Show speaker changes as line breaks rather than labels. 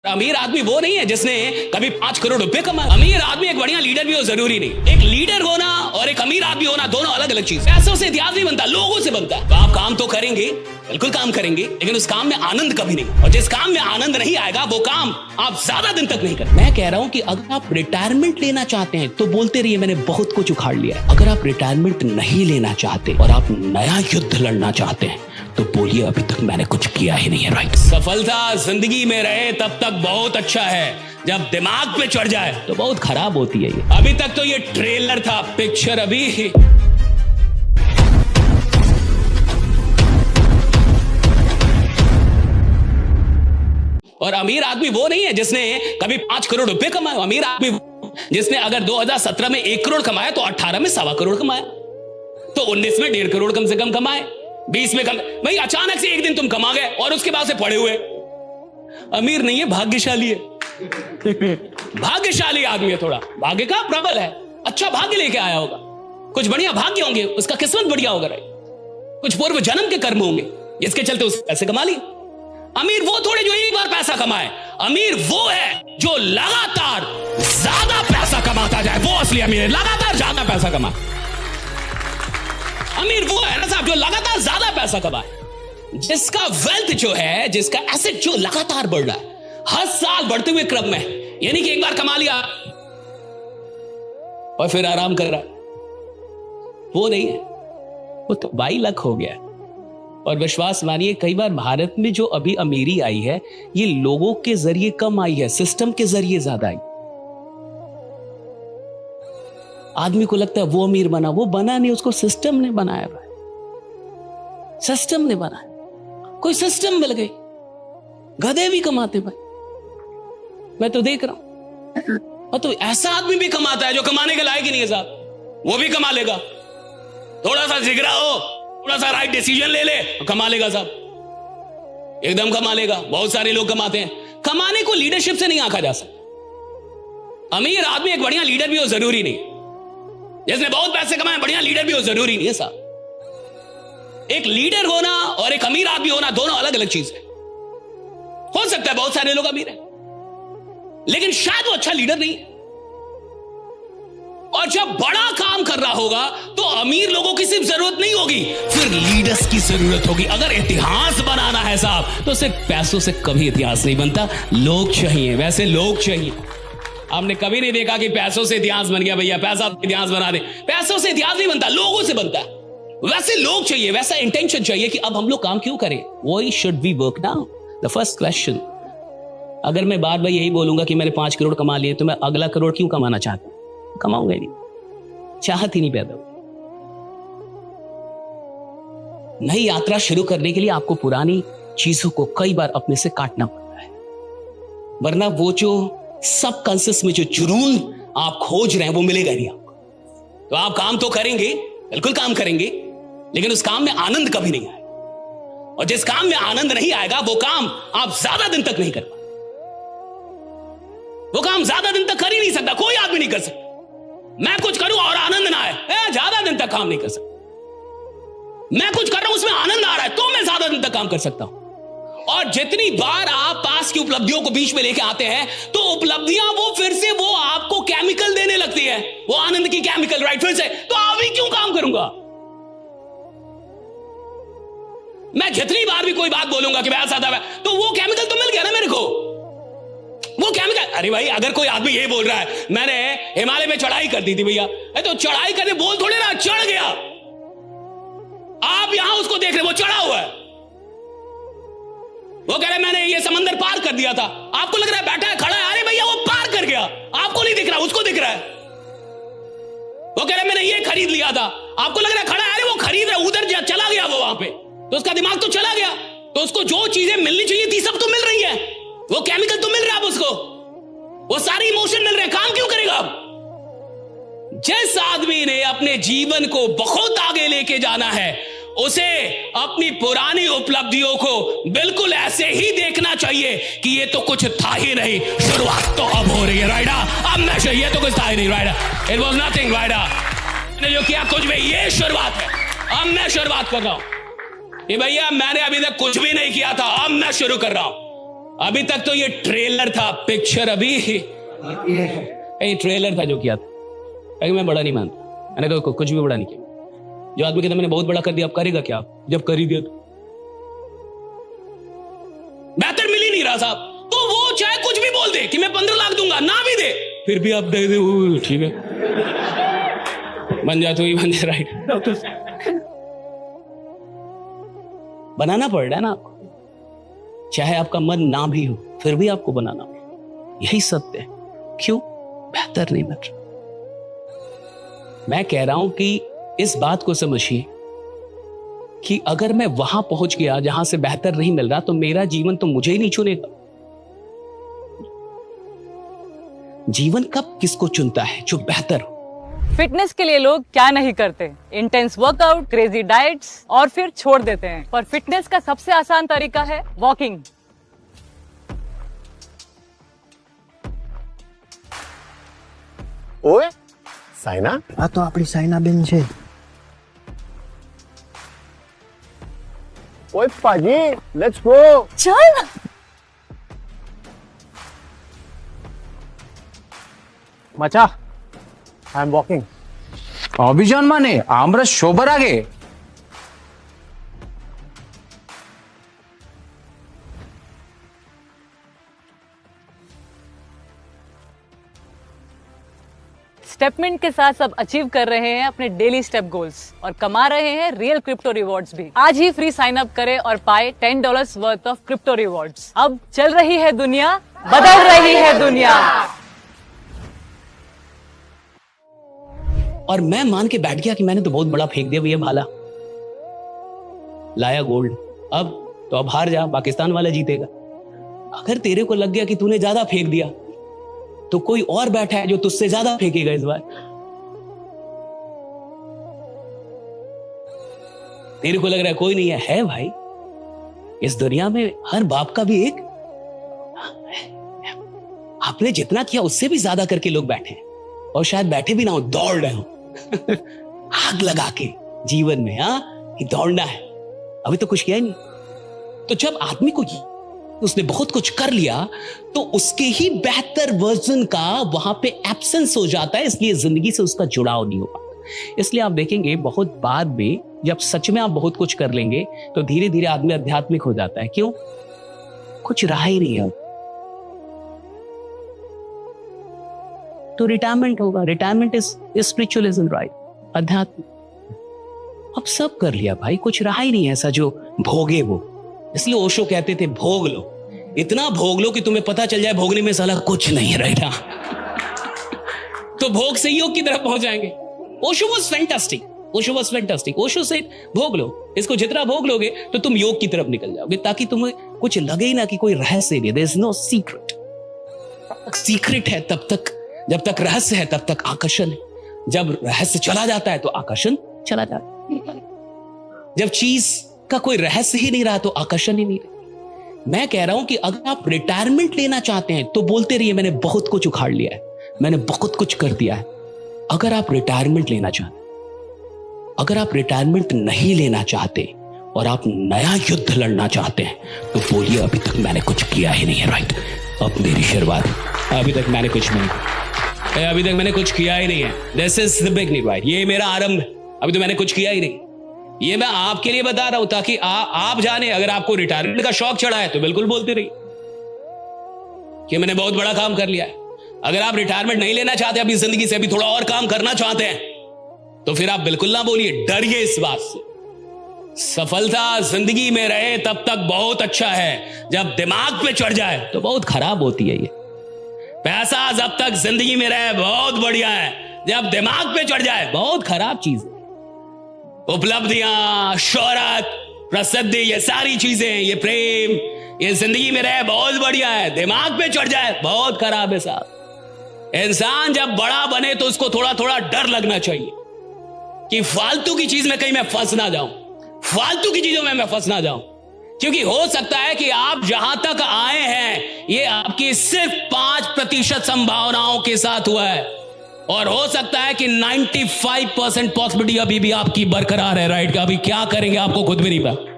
अमीर आदमी वो नहीं है जिसने कभी 5 करोड़ रुपए कमाए। अमीर आदमी एक बढ़िया लीडर भी हो जरूरी नहीं। एक लीडर होना और एक अमीर आदमी होना दोनों अलग अलग चीज। पैसों से इतिहास नहीं बनता, लोगों से बनता है। तो आप काम तो करेंगे, बिल्कुल काम करेंगे, लेकिन उस काम में आनंद कभी नहीं। और जिस काम में आनंद नहीं आएगा वो काम आप ज्यादा दिन तक नहीं करेंगे। मैं कह रहा हूं कि अगर आप रिटायरमेंट लेना चाहते हैं तो बोलते रहिए मैंने बहुत कुछ उखाड़ लिया है। अगर आप रिटायरमेंट नहीं लेना चाहते और आप नया युद्ध लड़ना चाहते हैं तो बोलिए अभी तक मैंने कुछ किया ही नहीं है। राइट। सफलता जिंदगी में रहे तब तक बहुत अच्छा है, जब दिमाग पे चढ़ जाए तो बहुत खराब होती है। ये अभी तक तो ये ट्रेलर था, पिक्चर अभी। और अमीर आदमी वो नहीं है जिसने कभी 5 करोड़ रुपए कमाए। अमीर आदमी जिसने अगर 2017 में 1 करोड़ कमाया तो 18 में 1.25 करोड़ कमाया, तो 19 में 1.5 करोड़ कम से कम कमाए, 20 में कम। भाई अचानक से एक दिन तुम कमा गए और उसके बाद से पड़े हुए। अमीर नहीं है, भाग्यशाली है। भाग्यशाली आदमी है, थोड़ा भाग्य का प्रबल है, अच्छा भाग्य लेके आया होगा, कुछ बढ़िया भाग्य होंगे, उसका किस्मत बढ़िया होगा। कुछ पूर्व जन्म के कर्म होंगे जिसके चलते उसने पैसे कमा लिए। अमीर वो थोड़े जो एक बार पैसा कमाए, अमीर वो है जो लगातार ज्यादा पैसा कमाता जाए, वो असली अमीर है। लगातार ज्यादा पैसा कमाए, अमीर वो है ना साहब जो लगातार ज्यादा पैसा कमाए, जिसका वेल्थ जो है, जिसका एसेट जो लगातार बढ़ रहा है, हर साल बढ़ते हुए क्रम में। यानी कि एक बार कमा लिया और फिर आराम कर रहा है, वो नहीं है, वो तो 22 लाख हो गया है। और विश्वास मानिए कई बार भारत में जो अभी अमीरी आई है ये लोगों के जरिए कम आई है, सिस्टम के जरिए ज्यादा आई। आदमी को लगता है वो अमीर बना, वो बना नहीं, उसको सिस्टम ने बनाया भाई, सिस्टम ने बनाया। कोई सिस्टम मिल गई, गधे भी कमाते भाई, मैं तो देख रहा हूं। और तो ऐसा आदमी भी कमाता है जो कमाने के लायक ही नहीं है साहब, वो भी कमा लेगा। थोड़ा सा जिगरा हो, थोड़ा सा राइट डिसीजन ले ले, कमा लेगा साहब, एकदम कमा लेगा। बहुत सारे लोग कमाते हैं। कमाने को लीडरशिप से नहीं आंका जा सकता। अमीर आदमी एक बढ़िया लीडर भी हो जरूरी नहीं, जिसने बहुत पैसे कमाए बढ़िया लीडर भी हो जरूरी नहीं है साहब। एक लीडर होना और एक अमीर आदमी होना दोनों अलग अलग चीज है। हो सकता है बहुत सारे लोग अमीर हैं लेकिन शायद वो अच्छा लीडर नहीं है। और जब बड़ा काम कर रहा होगा तो अमीर लोगों की सिर्फ जरूरत नहीं होगी, फिर लीडर्स की जरूरत होगी। अगर इतिहास बनाना है साहब तो सिर्फ पैसों से कभी इतिहास नहीं बनता, लोग चाहिए। वैसे लोग चाहिए। आपने कभी नहीं देखा कि पैसों से इतिहास बन गया, भैया पैसा इतिहास बना दे। पैसों से इतिहास नहीं बनता, लोगों से बनता है। वैसे लोग चाहिए, वैसा इंटेंशन चाहिए कि अब हम लोग काम क्यों करें। Why should we work now? The first question. अगर मैं बार बार यही बोलूंगा कि मैंने 5 करोड़ कमा लिए तो मैं अगला करोड़ क्यों कमाना चाहता हूं? कमाऊंगा ही नहीं, चाहत ही नहीं पैदा होगी। नई यात्रा शुरू करने के लिए आपको पुरानी चीजों को कई बार अपने से काटना पड़ता है, वरना वो जो सबकॉन्शियस में जो जुनून आप खोज रहे हैं वो मिलेगा नहीं आपको। तो आप काम तो करेंगे, बिल्कुल काम करेंगे, लेकिन उस काम में आनंद कभी नहीं आएगा। और जिस काम में आनंद नहीं आएगा वो काम आप ज्यादा दिन तक नहीं कर पाए। वो काम ज्यादा दिन तक कर ही नहीं सकता, कोई आदमी नहीं कर सकता। मैं कुछ करूं और आनंद ना आए, ज्यादा दिन तक काम नहीं कर सकता। मैं कुछ कर रहा हूं उसमें आनंद आ रहा है तो मैं ज्यादा दिन तक काम कर सकता हूं। और जितनी बार आप पास की उपलब्धियों को बीच में लेके आते हैं तो उपलब्धियां वो फिर से वो आपको केमिकल देने लगती है, वो आनंद की केमिकल। राइट। फिर से तो अभी क्यों काम करूंगा? मैं जितनी बार भी कोई बात बोलूंगा कि मैं ऐसा था, तो वो केमिकल तो मिल गया ना मेरे को, वो केमिकल। अरे भाई अगर कोई आदमी ये बोल रहा है मैंने हिमालय में चढ़ाई कर दी थी, भैया तो चढ़ाई करने बोल थोड़े ना, चढ़ गया। आप यहां उसको देख रहे, वो चढ़ा हुआ है। वो कह रहे मैंने ये समंदर पार कर दिया था, आपको लग रहा है बैठा है, खड़ा है। अरे भैया वो पार कर गया, आपको नहीं दिख रहा, उसको दिख रहा है। वो कह रहे मैंने ये खरीद लिया था, आपको लग रहा है खड़ा है। अरे वो खरीद रहा, उधर चला गया वो, वहां पे तो उसका दिमाग तो चला गया। तो उसको जो चीजें मिलनी चाहिए थी सब तो मिल रही है, वो केमिकल तो मिल रहा है उसको, वो सारे इमोशन मिल रहे हैं। काम क्यों करेगा अब? जिस आदमी ने अपने जीवन को बहुत आगे लेके जाना है उसे अपनी पुरानी उपलब्धियों को बिल्कुल ऐसे ही देखना चाहिए कि ये तो कुछ था ही नहीं, शुरुआत तो अब हो रही है। राइडा अब मैं ये तो कुछ था ही नहीं। राइडा इट वाज नथिंग। राइडा मैंने जो किया कुछ भी, ये शुरुआत है। अब मैं शुरुआत कर रहा हूं कि भैया मैंने अभी तक कुछ भी नहीं किया था, अब मैं शुरू कर रहा हूं। अभी तक तो ये ट्रेलर था, पिक्चर अभी ये ट्रेलर था जो किया था। मैं बड़ा नहीं मानता, मैंने कहा कुछ भी बड़ा नहीं किया। जो आदमी कहता मैंने बहुत बड़ा कर दिया, अब करेगा क्या? जब कर ही दिया तो बेहतर मिल ही नहीं रहा साहब, तो वो चाहे कुछ भी बोल दे कि मैं 15 लाख दूंगा, ना भी दे, फिर भी आप दे दे, ठीक है बन जा, तो ही बन जा, राइट। बनाना पड़ रहा है ना आपको, चाहे आपका मन ना भी हो फिर भी आपको बनाना पड़ेगा, यही सत्य है। क्यों? बेहतर नहीं बन रहा। मैं कह रहा हूं कि इस बात को समझिए कि अगर मैं वहां पहुंच गया जहां से बेहतर नहीं मिल रहा, तो मेरा जीवन तो मुझे ही नहीं चुनेगा। जीवन कब किसको चुनता है? जो बेहतर हो।
फिटनेस के लिए लोग क्या नहीं करते, इंटेंस वर्कआउट, क्रेजी डाइट्स और फिर छोड़ देते हैं। पर फिटनेस का सबसे आसान तरीका है वॉकिंग।
ओए साइना,
આ તો આપણી સાયનાબેન છે।
ओए पाजी, लेट्स गो।
चल
मचा, आई एम वॉकिंग।
অভিযান মানে আমরা সবার আগে।
स्टेपमेंट के साथ सब अचीव कर रहे हैं अपने डेली स्टेप गोल्स और कमा रहे हैं रियल क्रिप्टो रिवॉर्ड्स भी। आज ही फ्री साइन अप करें और पाए $10 वर्थ ऑफ क्रिप्टो रिवॉर्ड्स। अब चल रही है दुनिया, बदल रही है दुनिया।
और मैं मान के बैठ गया कि मैंने तो बहुत बड़ा फेंक दिया भैया भाला, लाया गोल्ड, अब हार जा, पाकिस्तान वाला जीतेगा। अगर तेरे को लग गया कि तूने ज्यादा फेंक दिया, तो कोई और बैठा है जो तुझसे ज्यादा फेंकेगा इस बार। तेरे को लग रहा है कोई नहीं है भाई, इस दुनिया में हर बाप का भी एक, आपने जितना किया उससे भी ज्यादा करके लोग बैठे हैं, और शायद बैठे भी ना हो, दौड़ रहे हो आग लगा के जीवन में। कि दौड़ना है, अभी तो कुछ किया ही नहीं। तो जब आदमी को उसने बहुत कुछ कर लिया, तो उसके ही बेहतर वर्जन का वहां पे एब्सेंस हो जाता है, इसलिए जिंदगी से उसका जुड़ाव नहीं हो पाता। इसलिए आप देखेंगे बहुत बाद में जब सच में आप बहुत कुछ कर लेंगे, तो धीरे धीरे आदमी आध्यात्मिक हो जाता है। क्यों? कुछ रहा ही नहीं है। तो रिटायरमेंट होगा, रिटायरमेंट इज स्पिरिचुअलिज्म, राइट, अध्यात्म। अब सब कर लिया भाई, कुछ रहा ही नहीं है ऐसा जो भोगे वो। इसलिए ओशो कहते थे भोग लो, इतना भोग लो कि तुम्हें पता चल जाए भोगने में साला कुछ नहीं है, राइट। तो भोग से योग की तरफ पहुंच जाएंगे। Osho was fantastic, Osho was fantastic. Osho से भोग लो, इसको जितना भोग लोगे तो तुम योग की तरफ निकल जाओगे, ताकि तुम्हें कुछ लगे ही ना कि कोई रहस्य नहीं। There is no secret. Secret है तब तक, जब तक रहस्य है तब तक आकर्षण है। जब रहस्य चला जाता है तो आकर्षण चला जाता है। जब चीज का कोई रहस्य ही नहीं रहा तो आकर्षण ही नहीं रहा। मैं कह रहा हूं कि अगर आप रिटायरमेंट लेना चाहते हैं तो बोलते रहिए मैंने बहुत कुछ उखाड़ लिया है, मैंने बहुत कुछ कर दिया है। अगर आप रिटायरमेंट लेना चाहते, अगर आप रिटायरमेंट नहीं लेना चाहते और आप नया युद्ध लड़ना चाहते हैं, तो बोलिए अभी तक मैंने कुछ किया ही नहीं है, राइट। अब मेरी शुरुआत, अभी तक मैंने कुछ नहीं, अभी तक मैंने कुछ किया ही नहीं है। This is the beginning, right. ये मेरा आरंभ है, अभी तो मैंने कुछ किया ही नहीं। ये मैं आपके लिए बता रहा हूं ताकि आप जाने। अगर आपको रिटायरमेंट का शौक चढ़ा है तो बिल्कुल बोलते रहिए कि मैंने बहुत बड़ा काम कर लिया है। अगर आप रिटायरमेंट नहीं लेना चाहते अपनी जिंदगी से, अभी थोड़ा और काम करना चाहते हैं, तो फिर आप बिल्कुल ना बोलिए, डरिए इस बात से। सफलता जिंदगी में रहे तब तक बहुत अच्छा है, जब दिमाग पे चढ़ जाए तो बहुत खराब होती है। ये पैसा जब तक जिंदगी में रहे बहुत बढ़िया है, जब दिमाग पे चढ़ जाए बहुत खराब चीज है। उपलब्धियां, शोहरत, प्रसिद्धि, ये सारी चीजें, ये प्रेम, ये जिंदगी में रहे बहुत बढ़िया है, दिमाग पे चढ़ जाए बहुत खराब है साहब। इंसान जब बड़ा बने तो उसको थोड़ा थोड़ा डर लगना चाहिए कि फालतू की चीज में कहीं मैं फंस ना जाऊं, फालतू की चीजों में मैं फंस ना जाऊं। क्योंकि हो सकता है कि आप जहां तक आए हैं ये आपकी सिर्फ 5% संभावनाओं के साथ हुआ है, और हो सकता है कि 95% पॉसिबिलिटी अभी भी आपकी बरकरार है, राइट। का अभी क्या करेंगे आपको खुद भी नहीं पता।